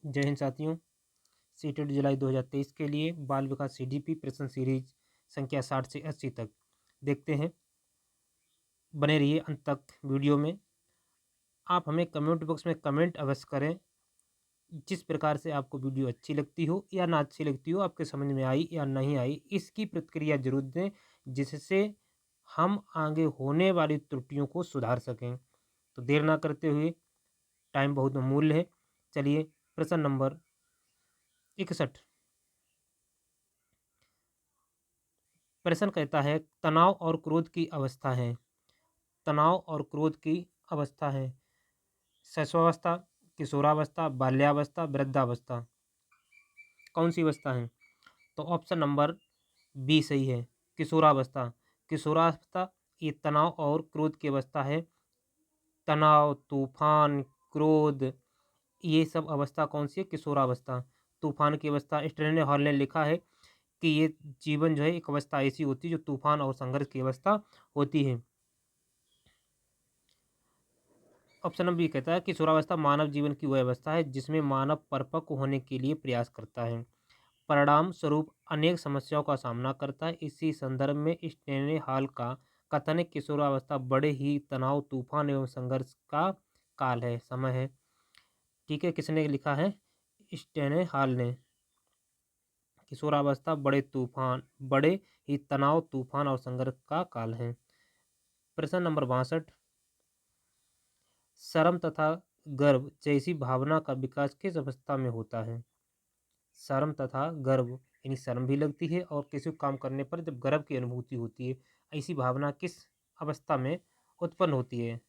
जय हिंद साथियों। सीटेट जुलाई 2023 के लिए बाल विकास सीडीपी प्रश्न सीरीज संख्या 60 से 80 तक देखते हैं। बने रहिए अंत तक वीडियो में। आप हमें कमेंट बॉक्स में कमेंट अवश्य करें, जिस प्रकार से आपको वीडियो अच्छी लगती हो या ना अच्छी लगती हो, आपके समझ में आई या नहीं आई, इसकी प्रतिक्रिया जरूर दें, जिससे हम आगे होने वाली त्रुटियों को सुधार सकें। तो देर ना करते हुए, टाइम बहुत अमूल्य है, चलिए प्रश्न नंबर 61। प्रश्न कहता है तनाव और क्रोध की अवस्था है। तनाव और क्रोध की अवस्था है शैशवावस्था, किशोरावस्था, बाल्यावस्था, वृद्धावस्था। कौन सी अवस्था है? तो ऑप्शन नंबर बी सही है, किशोरावस्था। किशोरावस्था ये तनाव और क्रोध की अवस्था है। तनाव, तूफान, क्रोध, ये सब अवस्था कौन सी है? किशोरावस्था। तूफान की अवस्था स्टैनले हॉल ने लिखा है कि ये जीवन जो है एक अवस्था ऐसी होती है जो तूफान और संघर्ष की अवस्था होती है। ऑप्शन नंबर बी कहता है कि किशोरावस्था मानव जीवन की वह अवस्था है जिसमें मानव परिपक्व होने के लिए प्रयास करता है, परिणाम स्वरूप अनेक समस्याओं का सामना करता है। इसी संदर्भ में स्टैनले हॉल का कथन है किशोरावस्था बड़े ही तनाव, तूफान एवं संघर्ष का काल है, समय है। ठीक है, किसने लिखा है? स्टैनले हॉल ने। किशोरावस्था बड़े ही तनाव, तूफान और संघर्ष का काल है। प्रश्न नंबर 62। शर्म तथा गर्व जैसी भावना का विकास किस अवस्था में होता है? शर्म तथा गर्व यानी शर्म भी लगती है और किसी को काम करने पर जब गर्व की अनुभूति होती है, ऐसी भावना किस अवस्था में उत्पन्न होती है?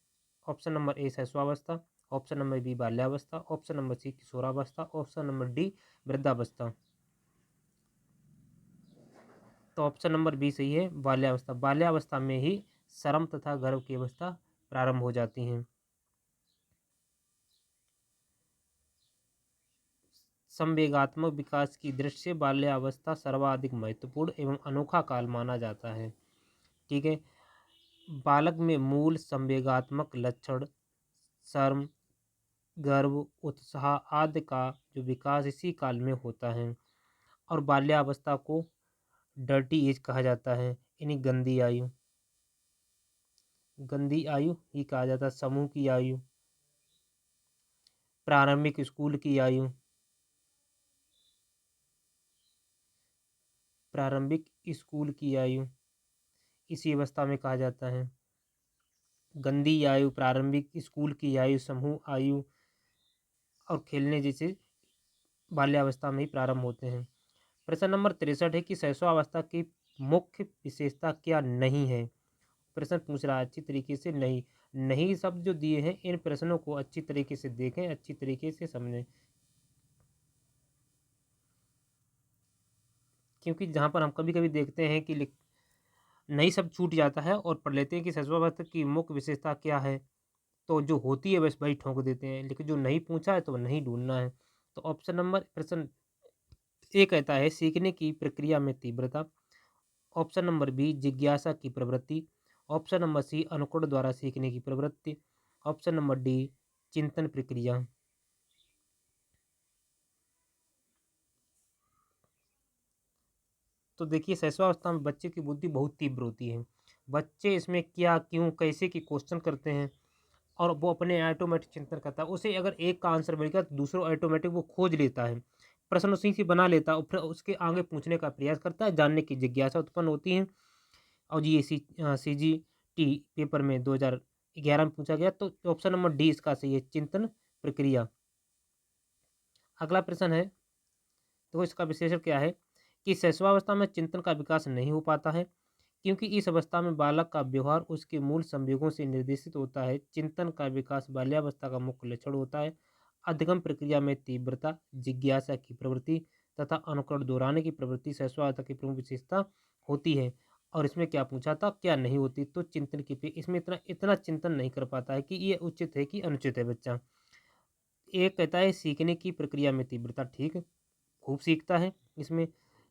ऑप्शन नंबर ए शैशवावस्था, ऑप्शन नंबर बी बाल्यावस्था, ऑप्शन नंबर सी किशोरावस्था, ऑप्शन नंबर डी वृद्धावस्था। तो ऑप्शन नंबर बी सही है, बाल्यावस्था। बाल्यावस्था में ही शर्म तथा गर्व की अवस्था प्रारंभ हो जाती हैं। संवेगात्मक विकास की दृष्टि से बाल्यावस्था सर्वाधिक महत्वपूर्ण एवं अनोखा काल माना जाता है। ठीक है, बालक में मूल संवेगात्मक लक्षण शर्म, गर्व, उत्साह आदि का जो विकास इसी काल में होता है। और बाल्यावस्था को डर्टी एज कहा जाता है, यानी गंदी आयु। गंदी आयु ही कहा जाता है। समूह की आयु, प्रारंभिक स्कूल की आयु, प्रारंभिक स्कूल की आयु इसी अवस्था में कहा जाता है। गंदी आयु, प्रारंभिक स्कूल की आयु, समूह आयु और खेलने जैसे बाल्यावस्था में ही प्रारंभ होते हैं। प्रश्न नंबर 63 है कि शैशवावस्था की मुख्य विशेषता क्या नहीं है? प्रश्न पूछ रहा है अच्छी तरीके से। नहीं नहीं शब्द जो दिए हैं, इन प्रश्नों को अच्छी तरीके से देखें, अच्छी तरीके से समझें, क्योंकि जहाँ पर हम कभी कभी देखते हैं कि नहीं शब्द छूट जाता है और पढ़ लेते हैं कि शैशवावस्था की मुख्य विशेषता क्या है, तो जो होती है बस वही ठोंक देते हैं, लेकिन जो नहीं पूछा है तो नहीं ढूंढना है। तो ऑप्शन नंबर प्रश्न ए कहता है सीखने की प्रक्रिया में तीव्रता, ऑप्शन नंबर बी जिज्ञासा की प्रवृत्ति, ऑप्शन नंबर सी अनुकरण द्वारा सीखने की प्रवृत्ति, ऑप्शन नंबर डी चिंतन प्रक्रिया। तो देखिए शैशवावस्था में बच्चे की बुद्धि बहुत तीव्र होती है। बच्चे इसमें क्या, क्यों, कैसे की क्वेश्चन करते हैं और वो अपने ऑटोमेटिक चिंतन करता है। उसे अगर एक का आंसर मिल गया तो दूसरा ऑटोमेटिक वो खोज लेता है, प्रश्न उसी से बना लेता है और फिर उसके आगे पूछने का प्रयास करता है, जानने की जिज्ञासा उत्पन्न होती है। और ये CGT पेपर में 2011 में पूछा गया, तो ऑप्शन नंबर डी इसका सही है, चिंतन प्रक्रिया। अगला प्रश्न है, तो इसका विशेषण क्या है कि शैशवावस्था में चिंतन का विकास नहीं हो पाता है, क्योंकि इस अवस्था में बालक का व्यवहार उसके मूल संवेगों से निर्देशित होता है। चिंतन का विकास बाल्यावस्था का मुख्य लक्षण होता है। अधिगम प्रक्रिया में तीव्रता, जिज्ञासा की प्रवृत्ति तथा अनुकरण दोहराने की प्रवृत्ति शैशवावस्था की प्रमुख विशेषता होती है। और इसमें क्या पूछा था, क्या नहीं होती? तो चिंतन की इसमें इतना इतना चिंतन नहीं कर पाता है कि ये उचित है कि अनुचित है बच्चा। एक कहता है सीखने की प्रक्रिया में तीव्रता, ठीक है, खूब सीखता है। इसमें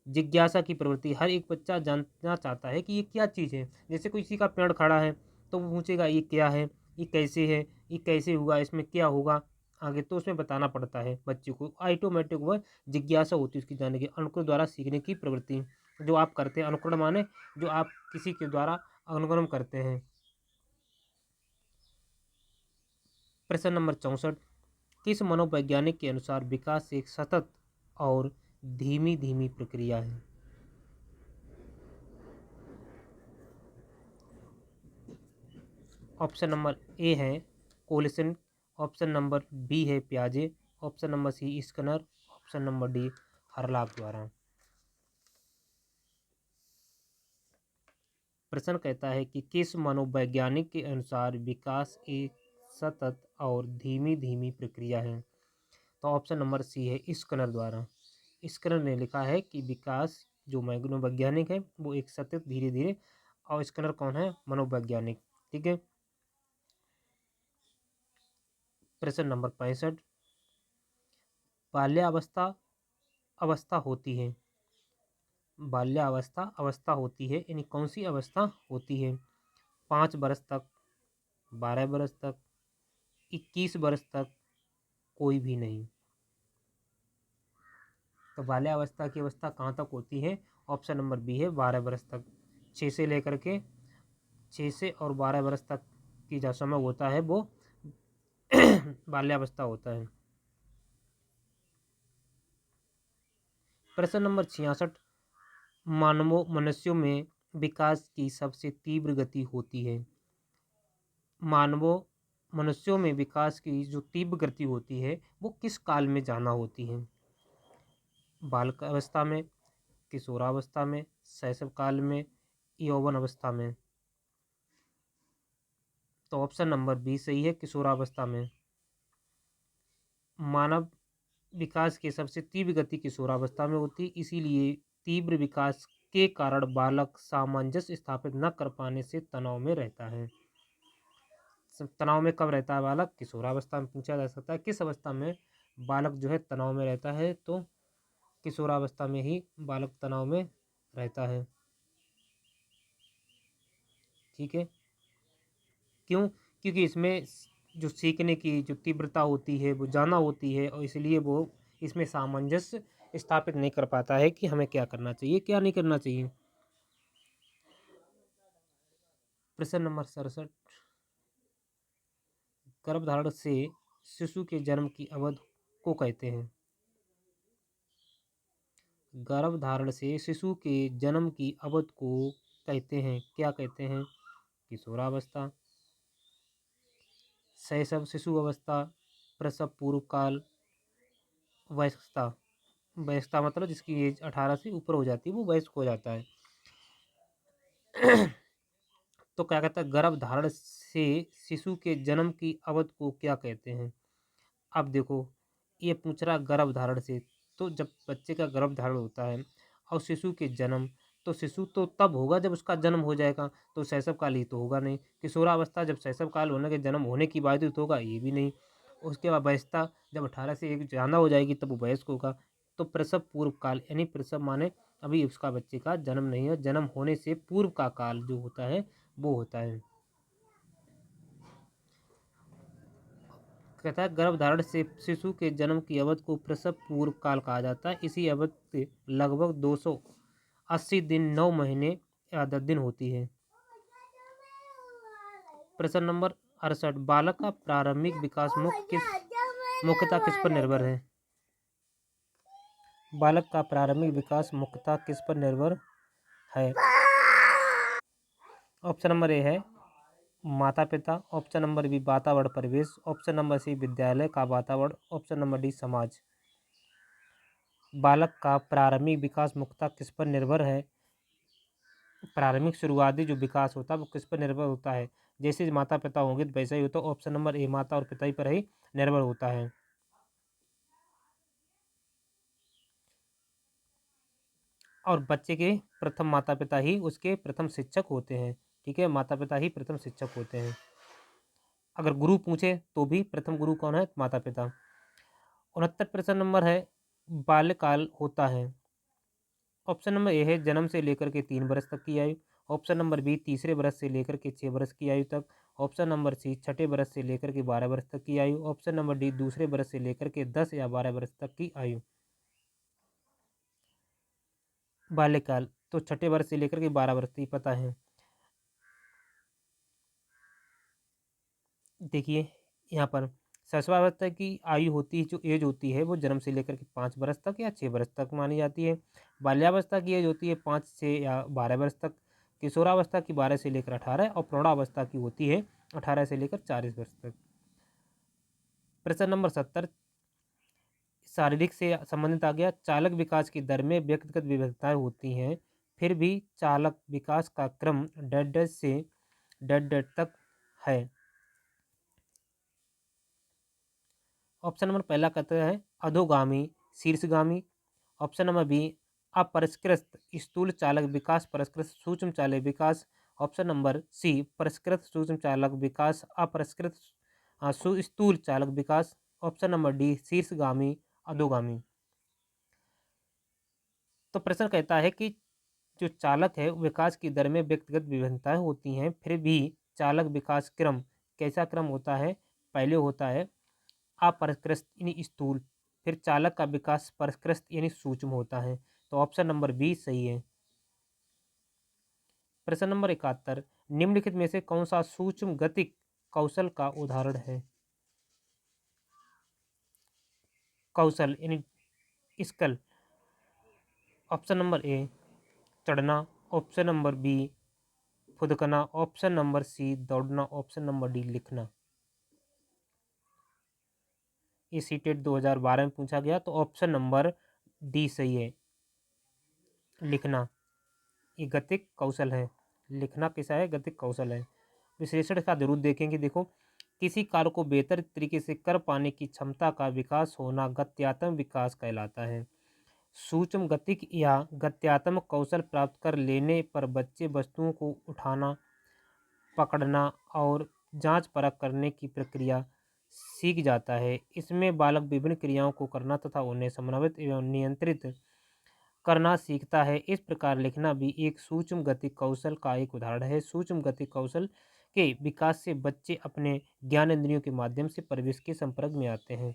जिज्ञासा की प्रवृत्ति, हर एक बच्चा जानना चाहता है कि ये क्या चीज़ है। जैसे कोई किसी का पेड़ खड़ा है तो वो पूछेगा ये क्या है, ये कैसे है, ये कैसे हुआ, इसमें क्या होगा, आगे, तो उसमें बताना पड़ता है बच्चे को। ऑटोमेटिक वह जिज्ञासा होती है उसकी जानने की, अनुकरण द्वारा सीखने की प्रवृत्ति जो आप करते हैं। अनुकरण माने जो आप किसी के द्वारा अनुकरण करते हैं। प्रश्न नंबर 64, किस मनोवैज्ञानिक के अनुसार विकास एक सतत और धीमी धीमी प्रक्रिया है? ऑप्शन नंबर ए है कोलिसन, ऑप्शन नंबर बी है पियाजे, option number C Skinner, option number D Hurlock द्वारा। प्रश्न कहता है कि किस मनोवैज्ञानिक के अनुसार विकास एक सतत और धीमी धीमी प्रक्रिया है? तो ऑप्शन नंबर सी है स्किनर द्वारा। स्किनर ने लिखा है कि विकास जो मनोवैज्ञानिक है वो एक सतत धीरे धीरे, और स्किनर कौन है? मनोवैज्ञानिक। ठीक है। प्रश्न नंबर 65, बाल्यावस्था अवस्था होती है, बाल्यावस्था अवस्था होती है यानी कौन सी अवस्था होती है? 5 वर्ष तक, 12 वर्ष तक, 21 वर्ष तक, कोई भी नहीं। तो बाल्यावस्था की अवस्था कहाँ तक होती है? ऑप्शन नंबर बी है 12 वर्ष तक। 6 से और 12 वर्ष तक की जो समय होता है वो बाल्यावस्था होता है। प्रश्न नंबर 66, मनुष्यों में विकास की सबसे तीव्र गति होती है। मानवों मनुष्यों में विकास की जो तीव्र गति होती है वो किस काल में जाना होती है? बालक अवस्था में, किशोरावस्था में, शैशव काल में, यौवन अवस्था में। तो ऑप्शन नंबर बी सही है, किशोरावस्था में। मानव विकास की सबसे तीव्र गति किशोरावस्था में होती है, इसीलिए तीव्र विकास के कारण बालक सामंजस्य स्थापित न कर पाने से तनाव में रहता है। तनाव में कब रहता है बालक? किशोरावस्था में। पूछा जा सकता है किस अवस्था में बालक जो है तनाव में रहता है, तो किशोरावस्था में ही बालक तनाव में रहता है। ठीक है। क्यों? क्योंकि इसमें जो सीखने की जो तीव्रता होती है वो ज़्यादा होती है, और इसलिए वो इसमें सामंजस्य स्थापित नहीं कर पाता है कि हमें क्या करना चाहिए क्या नहीं करना चाहिए। प्रश्न नंबर 67, गर्भधारण से शिशु के जन्म की अवधि को कहते हैं? गर्भधारण से शिशु के जन्म की अवधि को कहते हैं, क्या कहते हैं? किशोरावस्था, शैशव शिशु अवस्था, प्रसव पूर्व काल, वयस्कता। वयस्कता मतलब जिसकी एज 18 से ऊपर हो जाती है वो वयस्क हो जाता है। तो क्या कहता है? गर्भधारण से शिशु के जन्म की अवधि को क्या कहते हैं? अब देखो, ये पूछ रहा गर्भधारण से, तो जब बच्चे का गर्भधारण होता है और शिशु के जन्म, तो शिशु तो तब होगा जब उसका जन्म हो जाएगा, तो शैशव काल ही तो होगा नहीं। किशोरावस्था जब शैशव काल होने के जन्म होने की बात तो होगा, ये भी नहीं। उसके बाद वयस्कता जब 18 से एक ज़्यादा हो जाएगी तब वो वयस्क होगा। तो प्रसव पूर्व काल यानी प्रसव माने अभी उसका बच्चे का जन्म नहीं है, जन्म होने से पूर्व का काल जो होता है वो होता है। कहता है गर्भधारण से शिशु के जन्म की अवधि को प्रसव पूर्व काल कहा जाता है। इसी अवधि से लगभग 280 दिन 9 महीने या 10 दिन होती है। प्रश्न नंबर 68, बालक का प्रारंभिक विकास मुख्यतः किस पर निर्भर है? बालक का प्रारंभिक विकास मुख्यतः किस पर निर्भर है? ऑप्शन नंबर ए है माता पिता, ऑप्शन नंबर बी वातावरण परिवेश, ऑप्शन नंबर सी विद्यालय का वातावरण, ऑप्शन नंबर डी समाज। बालक का प्रारंभिक विकास मुख्यतः किस पर निर्भर है? प्रारंभिक शुरुआती जो विकास होता है वो किस पर निर्भर होता है? जैसे माता पिता होंगे तो वैसा ही होता है। ऑप्शन नंबर ए माता और पिता ही पर ही निर्भर होता है। और बच्चे के प्रथम माता पिता ही उसके प्रथम शिक्षक होते हैं। ठीक है, माता पिता ही प्रथम शिक्षक होते हैं। अगर गुरु पूछे तो भी प्रथम गुरु कौन है? माता पिता। 69 प्रश्न नंबर है, बाल्यकाल होता है। ऑप्शन नंबर ए है जन्म से लेकर के 3 वर्ष तक की आयु, ऑप्शन नंबर बी तीसरे बरस से लेकर के 6 बरस की आयु तक। ऑप्शन नंबर सी छठे बरस से लेकर के 12 बरस तक की आयु। ऑप्शन नंबर डी दूसरे बरस से लेकर के 10 या 12 बरस तक की आयु। बाल्यकाल तो छठे वर्ष से लेकर के 12 वर्ष तक पता है। देखिए यहाँ पर शिशुअवस्था की आयु होती है, जो एज होती है वो जन्म से लेकर के 5 वर्ष तक या 6 वर्ष तक मानी जाती है। बाल्यावस्था की एज होती है 5 से या 12 वर्ष तक। किशोरावस्था की 12 से लेकर 18 और प्रौढ़ावस्था की होती है 18 से लेकर 40 वर्ष तक। प्रश्न नंबर 70 शारीरिक से संबंधित आ गया। चालक विकास की दर में व्यक्तिगत विविधताएं होती हैं, फिर भी चालक विकास का क्रम डेड डेड से डेड डेड तक है। ऑप्शन नंबर पहला कहता है अधोगामी शीर्षगामी। ऑप्शन नंबर बी अपरिष्कृत स्थूल चालक विकास परिष्कृत सूक्ष्म चालक विकास। ऑप्शन नंबर सी परिष्कृत सूक्ष्म चालक विकास अपरिष्कृत स्थूल चालक विकास। ऑप्शन नंबर डी शीर्षगामी अधोगामी। तो प्रश्न कहता है कि जो चालक है विकास की दर में व्यक्तिगत विभिन्नताएं होती हैं, फिर भी चालक विकास क्रम कैसा क्रम होता है? पहले होता है अपरिष्कृत यानी स्थूल, फिर चालक का विकास परिष्कृत यानी सूक्ष्म होता है। तो ऑप्शन नंबर बी सही है। प्रश्न नंबर 71 निम्नलिखित में से कौन सा सूक्ष्म गतिक कौशल का उदाहरण है? कौशल यानी स्किल। ऑप्शन नंबर ए चढ़ना। ऑप्शन नंबर बी फुदकना। ऑप्शन नंबर सी दौड़ना। ऑप्शन नंबर डी लिखना। ये सीटेट 2012 में पूछा गया, तो ऑप्शन नंबर डी सही है, लिखना। ये गतिक कौशल है। लिखना कैसा है? गतिक कौशल है। विश्लेषण का जरूर देखेंगे। देखो, किसी कार्य को बेहतर तरीके से कर पाने की क्षमता का विकास होना गत्यात्मक विकास कहलाता है। सूक्ष्म गतिक या गत्यात्मक कौशल प्राप्त कर लेने पर बच्चे वस्तुओं को उठाना, पकड़ना और जांच परख करने की प्रक्रिया सीख जाता है। इसमें बालक विभिन्न क्रियाओं को करना तथा उन्हें समन्वित एवं नियंत्रित करना सीखता है। इस प्रकार लिखना भी एक सूक्ष्म गतिक कौशल का एक उदाहरण है। सूक्ष्म गतिक कौशल के विकास से बच्चे अपने ज्ञान इंद्रियों के माध्यम से परिवेश के संपर्क में आते हैं।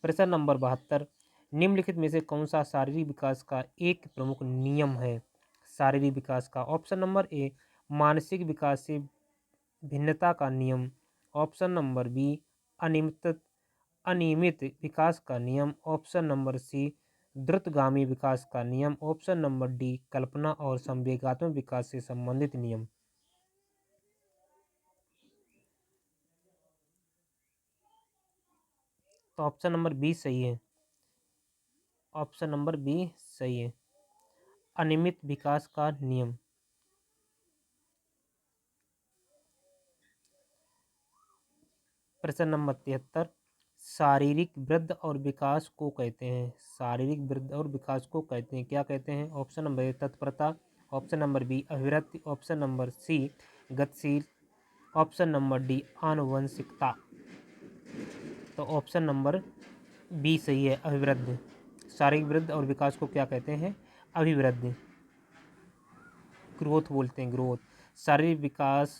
प्रश्न नंबर 72 निम्नलिखित में से कौन सा शारीरिक विकास का एक प्रमुख नियम है? शारीरिक विकास का। ऑप्शन नंबर ए मानसिक विकास से भिन्नता का नियम। ऑप्शन नंबर बी अनियमित अनियमित विकास का नियम। ऑप्शन नंबर सी द्रुतगामी विकास का नियम। ऑप्शन नंबर डी कल्पना और संवेगात्मक विकास से संबंधित नियम। तो ऑप्शन नंबर बी सही है। ऑप्शन नंबर बी सही है, अनियमित विकास का नियम। प्रश्न नंबर 73 शारीरिक वृद्धि और विकास को कहते हैं। शारीरिक वृद्धि और विकास को कहते हैं, क्या कहते हैं? ऑप्शन नंबर ए तत्परता। ऑप्शन नंबर बी अभिवृद्धि। ऑप्शन नंबर सी गतिशील। ऑप्शन नंबर डी आनुवंशिकता। तो ऑप्शन नंबर बी सही है, अभिवृद्धि। शारीरिक वृद्धि और विकास को क्या कहते हैं? अभिवृद्धि, ग्रोथ बोलते हैं, ग्रोथ। शारीरिक विकास,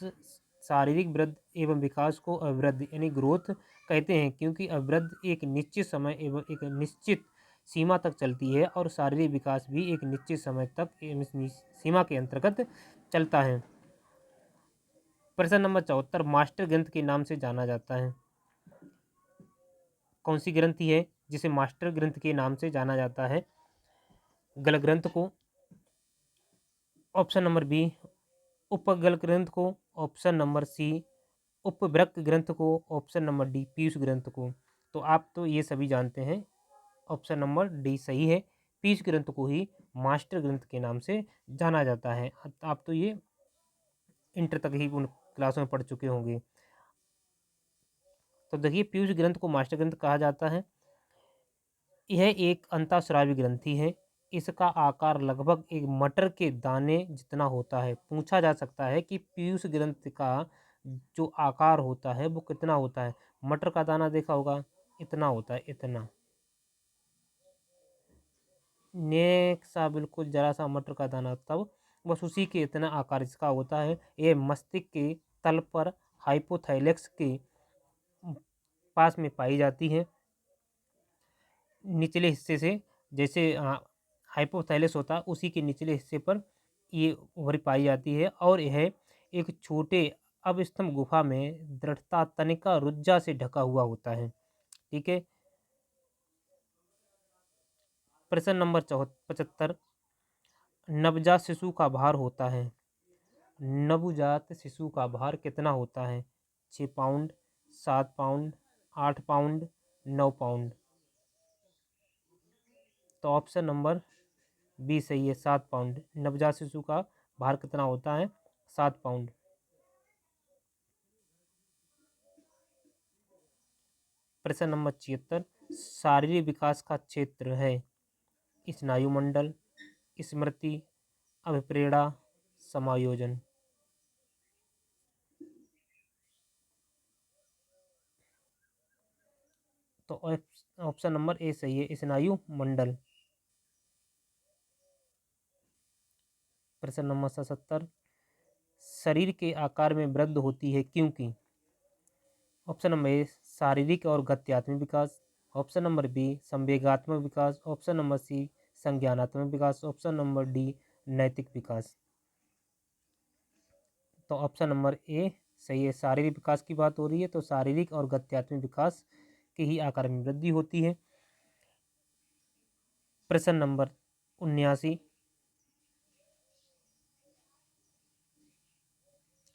शारीरिक वृद्धि एवं विकास को अभिवृद्धि यानी ग्रोथ कहते हैं, क्योंकि अभिवृद्धि एक निश्चित समय एवं एक निश्चित सीमा तक चलती है और शारीरिक विकास भी एक निश्चित समय तक सीमा के अंतर्गत चलता है। प्रश्न नंबर 74 मास्टर ग्रंथ के नाम से जाना जाता है। कौन सी ग्रंथि है जिसे मास्टर ग्रंथ के नाम से जाना जाता है? गल ग्रंथ को। ऑप्शन नंबर बी उपगल ग्रंथ को। ऑप्शन नंबर सी उपवृक्क ग्रंथ को। ऑप्शन नंबर डी पीयूष ग्रंथ को। तो आप तो ये सभी जानते हैं, ऑप्शन नंबर डी सही है, पीयूष ग्रंथ को ही मास्टर ग्रंथ के नाम से जाना जाता है। आप तो ये इंटर तक ही उन क्लासों में पढ़ चुके होंगे। तो देखिए, पीयूष ग्रंथ को मास्टर ग्रंथ कहा जाता है। यह एक अंतःस्रावी ग्रंथि है। इसका आकार लगभग एक मटर के दाने जितना होता है। पूछा जा सकता है कि पीयूष ग्रंथ का जो आकार होता है वो कितना होता है? मटर का दाना देखा होगा, इतना होता है, इतना। नेक सा बिल्कुल जरा सा मटर का दाना, तब बस उसी के इतना आकार इसका होता है। ये मस्तिष्क के तल पर हाइपोथैलेक्स के पास में पाई जाती है। निचले हिस्से से जैसे हाइपोथैलेस होता है उसी के निचले हिस्से पर ये ओवरी पाई जाती है और यह एक छोटे अवस्तंभ गुफा में दृढ़ता तनिका रुज्जा से ढका हुआ होता है। ठीक है। प्रश्न नंबर 75। नवजात शिशु का भार होता है। नवजात शिशु का भार कितना होता है? 6 पाउंड, 7 पाउंड, 8 पाउंड, 9 पाउंड। तो ऑप्शन नंबर बी सही है, 7 पाउंड। नवजात शिशु का भार कितना होता है? 7 पाउंड। प्रश्न नंबर 76। शारीरिक विकास का क्षेत्र है स्नायुमंडल, स्मृति, अभिप्रेरणा, समायोजन। तो ऑप्शन नंबर ए सही है, स्नायु मंडल। प्रश्न नंबर 77। शरीर के आकार में वृद्धि होती है क्योंकि ऑप्शन नंबर ए शारीरिक और गत्यात्मक विकास, ऑप्शन नंबर बी संवेगात्मक विकास, ऑप्शन नंबर सी संज्ञानात्मक विकास, ऑप्शन नंबर डी नैतिक विकास। तो ऑप्शन नंबर ए सही है, शारीरिक विकास की बात हो रही है तो शारीरिक और गत्यात्मक विकास के ही आकार में वृद्धि होती है। प्रश्न नंबर 79।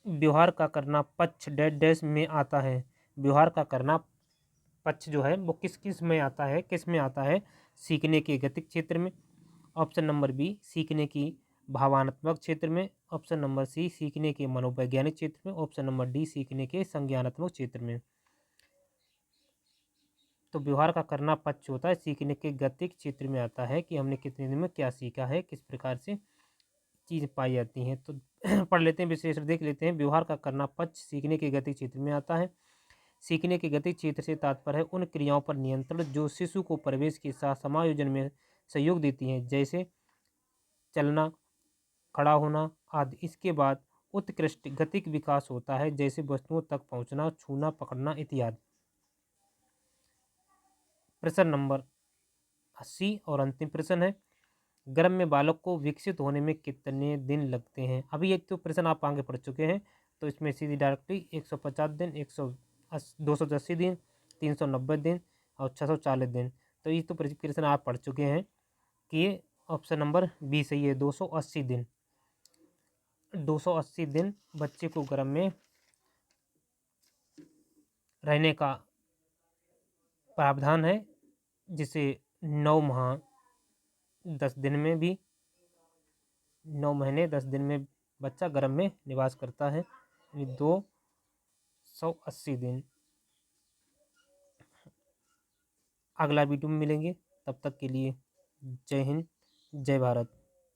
व्यवहार का करना पक्ष डैश डैश में आता है। व्यवहार का करना पक्ष जो है वो किस किस में आता है, किस में आता है? सीखने के गतिक क्षेत्र में, ऑप्शन नंबर बी सीखने की भावनात्मक क्षेत्र में, ऑप्शन नंबर सी सीखने के मनोवैज्ञानिक क्षेत्र में, ऑप्शन नंबर डी सीखने के संज्ञानात्मक क्षेत्र में। तो व्यवहार का करना पक्ष होता है सीखने के गतिक क्षेत्र में आता है कि हमने कितने दिन में क्या सीखा है, किस प्रकार से चीज़ पाई जाती हैं। तो पढ़ लेते हैं, विशेष देख लेते हैं। व्यवहार का करना पक्ष सीखने के गतिक क्षेत्र में आता है। सीखने के गतिक क्षेत्र से तात्पर्य है उन क्रियाओं पर नियंत्रण जो शिशु को प्रवेश के साथ समायोजन में सहयोग देती हैं, जैसे चलना, खड़ा होना आदि। इसके बाद उत्कृष्ट गतिक विकास होता है, जैसे वस्तुओं तक पहुंचना, छूना, पकड़ना इत्यादि। प्रश्न नंबर 80 और अंतिम प्रश्न है, गर्भ में बालक को विकसित होने में कितने दिन लगते हैं? अभी एक तो प्रश्न आप आगे पढ़ चुके हैं, तो इसमें सीधी डायरेक्टली 150 दिन, 280 दिन, 390 दिन और 640 दिन। तो ये तो प्रश्न आप पढ़ चुके हैं कि ये ऑप्शन नंबर बी सही है, 280 दिन। 280 दिन बच्चे को गर्भ में रहने का प्रावधान है, जिसे 9 माह 10 दिन में भी 9 महीने 10 दिन में बच्चा गर्भ में निवास करता है, यानी 280 दिन। अगला वीडियो में मिलेंगे, तब तक के लिए जय हिंद, जय भारत।